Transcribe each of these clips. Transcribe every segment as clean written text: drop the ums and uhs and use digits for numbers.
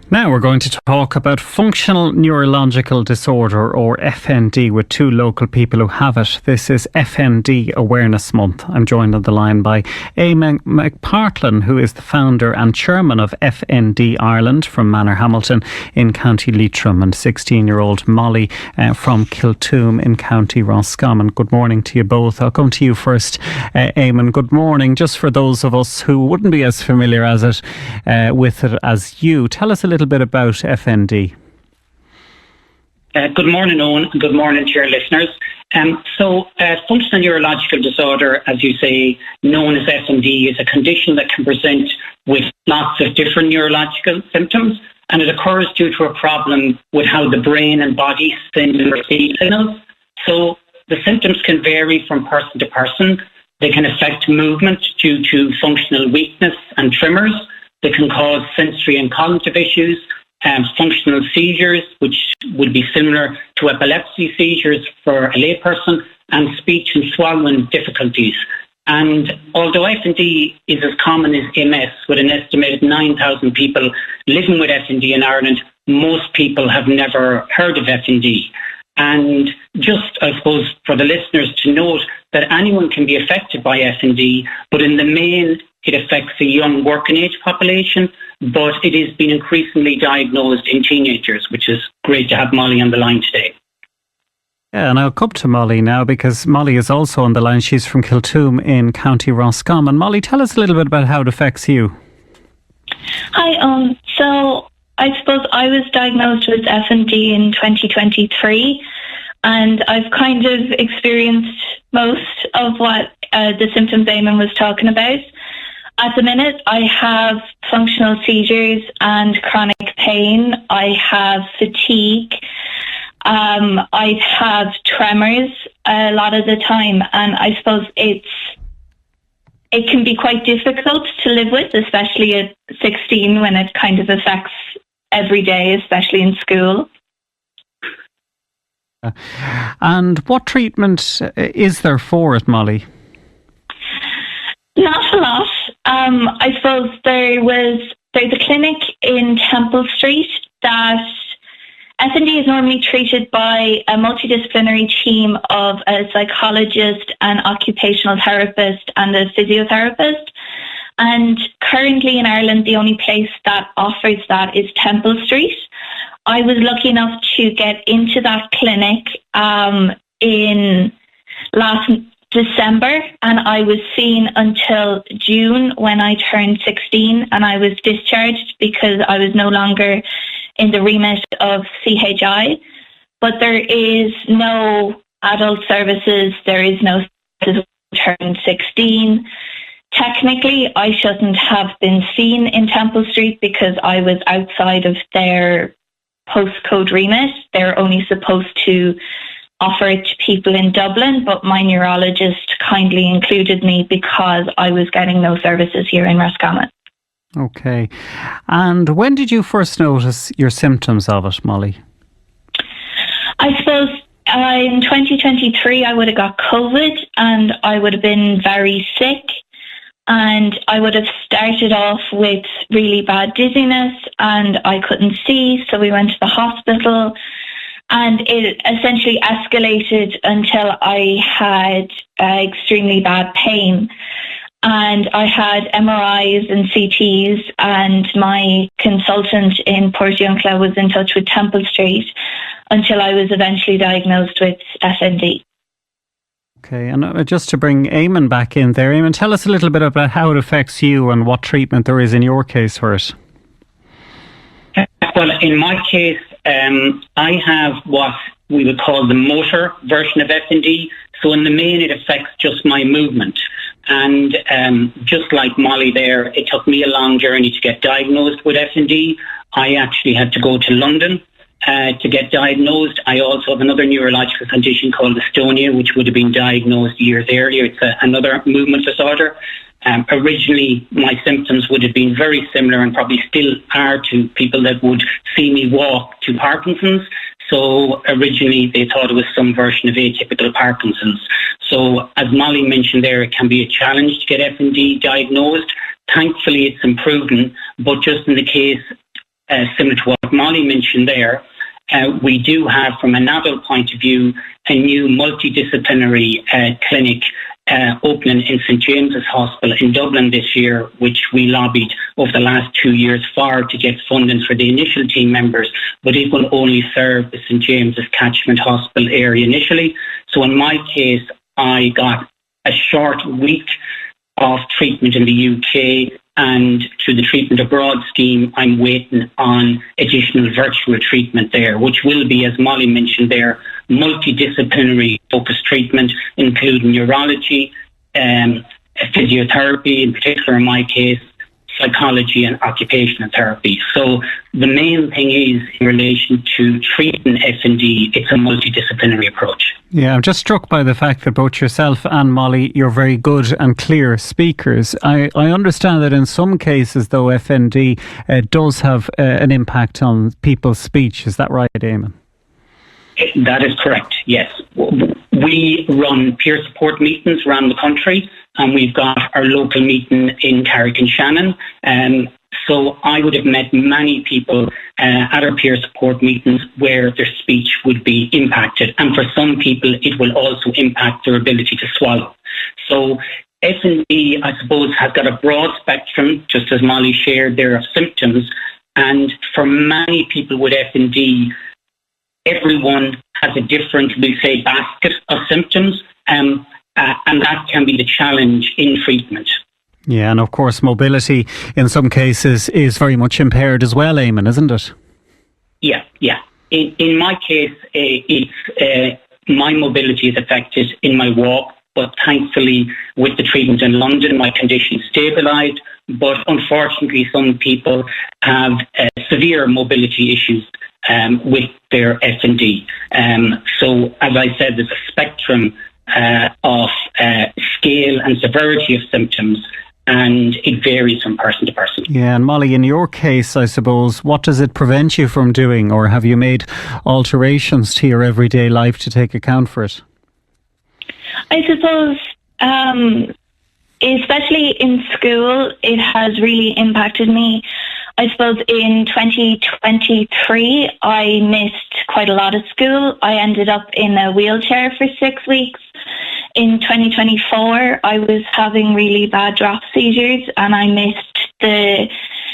Now we're going to talk about functional neurological disorder, or FND, with two local people who have it. This is FND Awareness Month. I'm joined on the line by Eamon McPartlin, who is the founder and chairman of FND Ireland from Manorhamilton in County Leitrim, and 16-year-old Molly from Kiltoom in County Roscommon. Good morning to you both. I'll come to you first, Eamon. Good morning. Just for those of us who wouldn't be as familiar with it as you, tell us a little bit about FND. Good morning, Owen, and good morning to your listeners. Functional neurological disorder, as you say, known as FND, is a condition that can present with lots of different neurological symptoms, and it occurs due to a problem with how the brain and body send and receive signals. So the symptoms can vary from person to person. They can affect movement due to functional weakness and tremors. They can cause sensory and cognitive issues, functional seizures, which would be similar to epilepsy seizures for a layperson, and speech and swallowing difficulties. And although FND is as common as MS, with an estimated 9,000 people living with FND in Ireland, most people have never heard of FND. And just, I suppose, for the listeners to note that anyone can be affected by FND, but in the main, it affects a young working age population, but it is being increasingly diagnosed in teenagers, which is great to have Molly on the line today. Yeah, and I'll come to Molly now, because Molly is also on the line. She's from Kiltoom in County Roscommon. Molly, tell us a little bit about how it affects you. Hi, so I suppose I was diagnosed with FND in 2023, and I've kind of experienced most of what the symptoms Eamon was talking about. At the minute, I have functional seizures and chronic pain. I have fatigue. I have tremors a lot of the time, and I suppose it can be quite difficult to live with, especially at 16, when it kind of affects every day, especially in school. And what treatment is there for it, Molly? Not a lot. I suppose there's a clinic in Temple Street that FND is normally treated by a multidisciplinary team of a psychologist, an occupational therapist, and a physiotherapist. And currently in Ireland, the only place that offers that is Temple Street. I was lucky enough to get into that clinic in last December, and I was seen until June when I turned 16, and I was discharged because I was no longer in the remit of CHI. But there is no adult services, there is no services when I turned 16. Technically, I shouldn't have been seen in Temple Street because I was outside of their postcode remit. They're only supposed to offer it to people in Dublin, but my neurologist kindly included me because I was getting no services here in Roscommon. Okay. And when did you first notice your symptoms of it, Molly? I suppose in 2023 I would have got COVID, and I would have been very sick, and I would have started off with really bad dizziness, and I couldn't see, so we went to the hospital. And it essentially escalated until I had extremely bad pain. And I had MRIs and CTs, and my consultant in Portiuncula was in touch with Temple Street until I was eventually diagnosed with FND. Okay, and just to bring Eamon back in there, Eamon, tell us a little bit about how it affects you and what treatment there is in your case for it. Well, in my case, I have what we would call the motor version of FND. So in the main, it affects just my movement. And just like Molly there, it took me a long journey to get diagnosed with FND. I actually had to go to London to get diagnosed. I also have another neurological condition called dystonia, which would have been diagnosed years earlier. It's another movement disorder. Originally, my symptoms would have been very similar, and probably still are, to people that would see me walk, to Parkinson's. So originally they thought it was some version of atypical Parkinson's. So as Molly mentioned there, it can be a challenge to get FND diagnosed. Thankfully it's improving, but just in the case similar to what Molly mentioned there, we do have, from an adult point of view, a new multidisciplinary clinic opening in St James's Hospital in Dublin this year, which we lobbied over the last 2 years for to get funding for the initial team members, but it will only serve the St James's catchment hospital area initially. So in my case, I got a short week of treatment in the UK, and through the treatment abroad scheme, I'm waiting on additional virtual treatment there, which will be, as Molly mentioned there, multidisciplinary focused treatment, including neurology, physiotherapy, in particular in my case, psychology and occupational therapy. So the main thing is, in relation to treating FND, it's a multidisciplinary approach. Yeah, I'm just struck by the fact that both yourself and Molly, you're very good and clear speakers. I understand that in some cases, though, FND does have an impact on people's speech. Is that right, Eamon? That is correct, yes. We run peer support meetings around the country, and we've got our local meeting in Carrick-on-Shannon. So I would have met many people at our peer support meetings where their speech would be impacted. And for some people, it will also impact their ability to swallow. So FND, I suppose, has got a broad spectrum, just as Molly shared there, of symptoms. And for many people with FND, everyone has a different, we say, basket of symptoms, and that can be the challenge in treatment. Yeah, and of course mobility in some cases is very much impaired as well, Eamon, isn't it? Yeah. In my case, my mobility is affected in my walk, but thankfully with the treatment in London, my condition stabilised. But unfortunately, some people have severe mobility issues with their FND. So, as I said, there's a spectrum of scale and severity of symptoms, and it varies from person to person. Yeah, and Molly, in your case, I suppose, what does it prevent you from doing, or have you made alterations to your everyday life to take account for it? I suppose, especially in school, it has really impacted me. I suppose in 2023, I missed quite a lot of school. I ended up in a wheelchair for 6 weeks. In 2024, I was having really bad drop seizures, and I missed the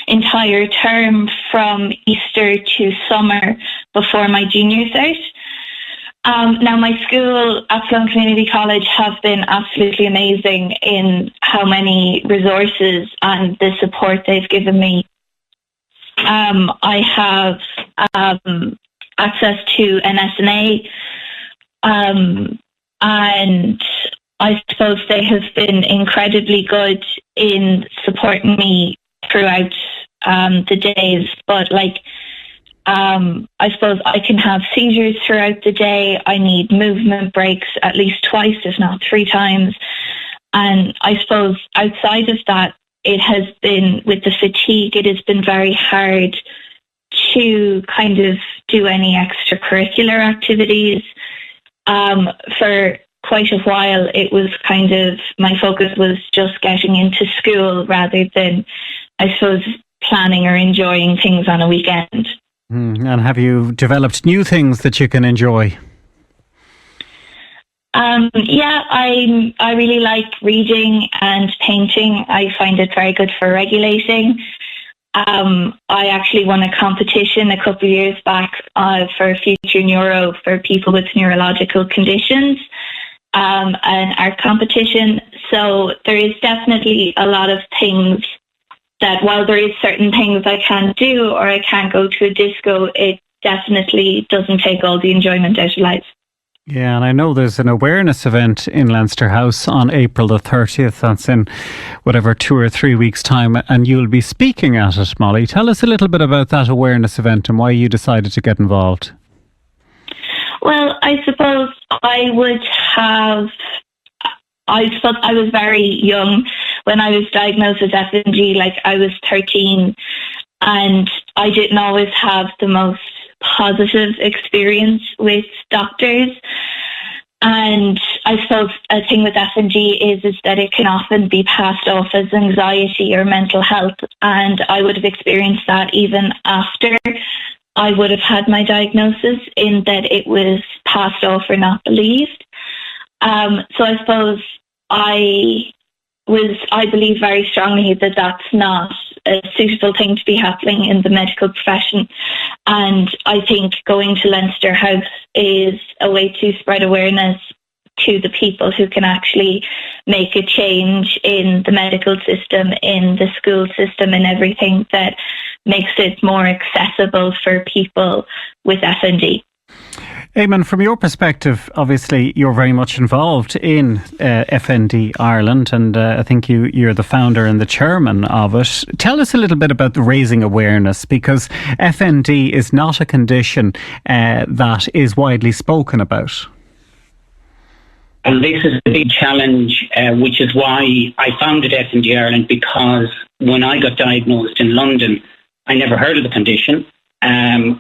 entire term from Easter to summer before my junior cert. Now, my school, Athlone Community College, have been absolutely amazing in how many resources and the support they've given me. I have access to an SNA, and I suppose they have been incredibly good in supporting me throughout the days. But I suppose I can have seizures throughout the day. I need movement breaks at least twice, if not 3 times. And I suppose outside of that, it has been, with the fatigue, it has been very hard to kind of do any extracurricular activities. For quite a while, it was kind of, my focus was just getting into school rather than, I suppose, planning or enjoying things on a weekend. And have you developed new things that you can enjoy? Yeah, I really like reading and painting. I find it very good for regulating. I actually won a competition a couple of years back for Future Neuro for people with neurological conditions, an art competition. So there is definitely a lot of things that, while there is certain things I can't do or I can't go to a disco, it definitely doesn't take all the enjoyment out of life. Yeah, and I know there's an awareness event in Leinster House on April the 30th. That's in 2 or 3 weeks' time, and you'll be speaking at it, Molly. Tell us a little bit about that awareness event and why you decided to get involved. Well, I suppose I was very young when I was diagnosed with FND. I was 13, and I didn't always have the most positive experience with doctors. And I suppose a thing with FND is that it can often be passed off as anxiety or mental health. And I would have experienced that even after I would have had my diagnosis, in that it was passed off or not believed. So I suppose I believe very strongly that that's not a suitable thing to be happening in the medical profession. And I think going to Leinster House is a way to spread awareness to the people who can actually make a change in the medical system, in the school system, and everything that makes it more accessible for people with FND. Eamon, from your perspective, obviously you're very much involved in FND Ireland, and I think you're the founder and the chairman of it. Tell us a little bit about the raising awareness, because FND is not a condition that is widely spoken about. And this is a big challenge, which is why I founded FND Ireland, because when I got diagnosed in London, I never heard of the condition, and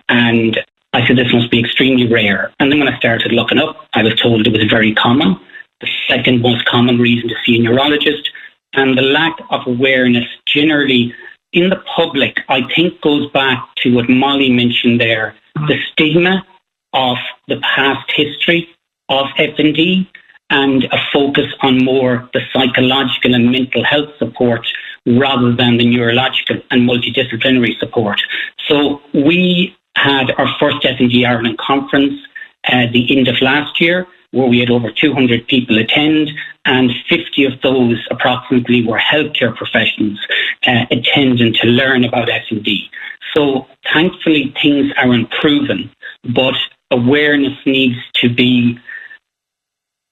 I said, this must be extremely rare. And then when I started looking up, I was told it was very common, the second most common reason to see a neurologist. And the lack of awareness generally in the public, I think, goes back to what Molly mentioned there, the stigma of the past history of FND and a focus on more the psychological and mental health support rather than the neurological and multidisciplinary support. So we had our first FND Ireland conference at the end of last year, where we had over 200 people attend, and 50 of those approximately were healthcare professionals attending to learn about FND. So thankfully things are improving, but awareness needs to be,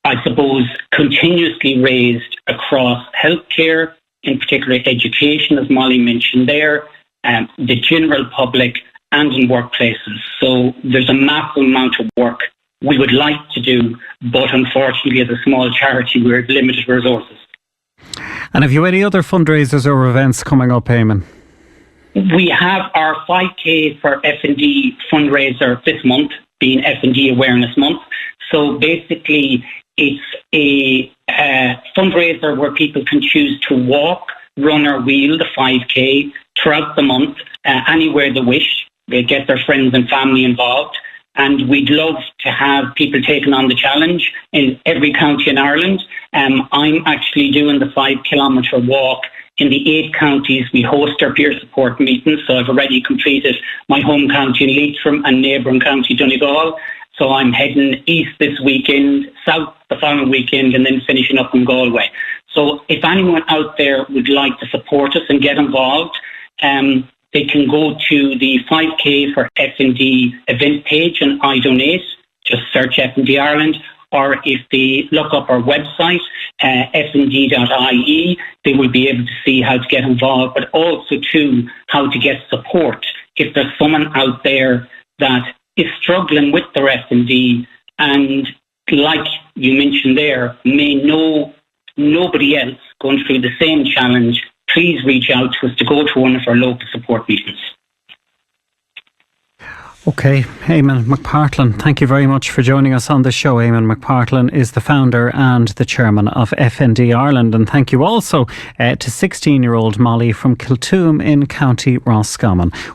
I suppose, continuously raised across healthcare, in particular education, as Molly mentioned there, the general public, and in workplaces. So there's a massive amount of work we would like to do, but unfortunately as a small charity we have limited resources. And have you any other fundraisers or events coming up, Eamon? We have our 5K for FND fundraiser this month, being FND Awareness Month. So basically it's a fundraiser where people can choose to walk, run or wheel the 5K throughout the month, anywhere they wish. They get their friends and family involved. And we'd love to have people taking on the challenge in every county in Ireland. I'm actually doing the 5-kilometre walk in the 8 counties we host our peer support meetings. So I've already completed my home county in Leitrim and neighbouring county Donegal. So I'm heading east this weekend, south the following weekend, and then finishing up in Galway. So if anyone out there would like to support us and get involved, they can go to the 5K for FND event page and I Donate. Just search FND Ireland. Or if they look up our website, fnd.ie, they will be able to see how to get involved, but also too how to get support. If there's someone out there that is struggling with their FND and, like you mentioned there, may know nobody else going through the same challenge, please reach out to us to go to one of our local support meetings. Okay, Eamon McPartlin, thank you very much for joining us on the show. Eamon McPartlin is the founder and the chairman of FND Ireland, and thank you also to 16-year-old Molly from Kiltoom in County Roscommon.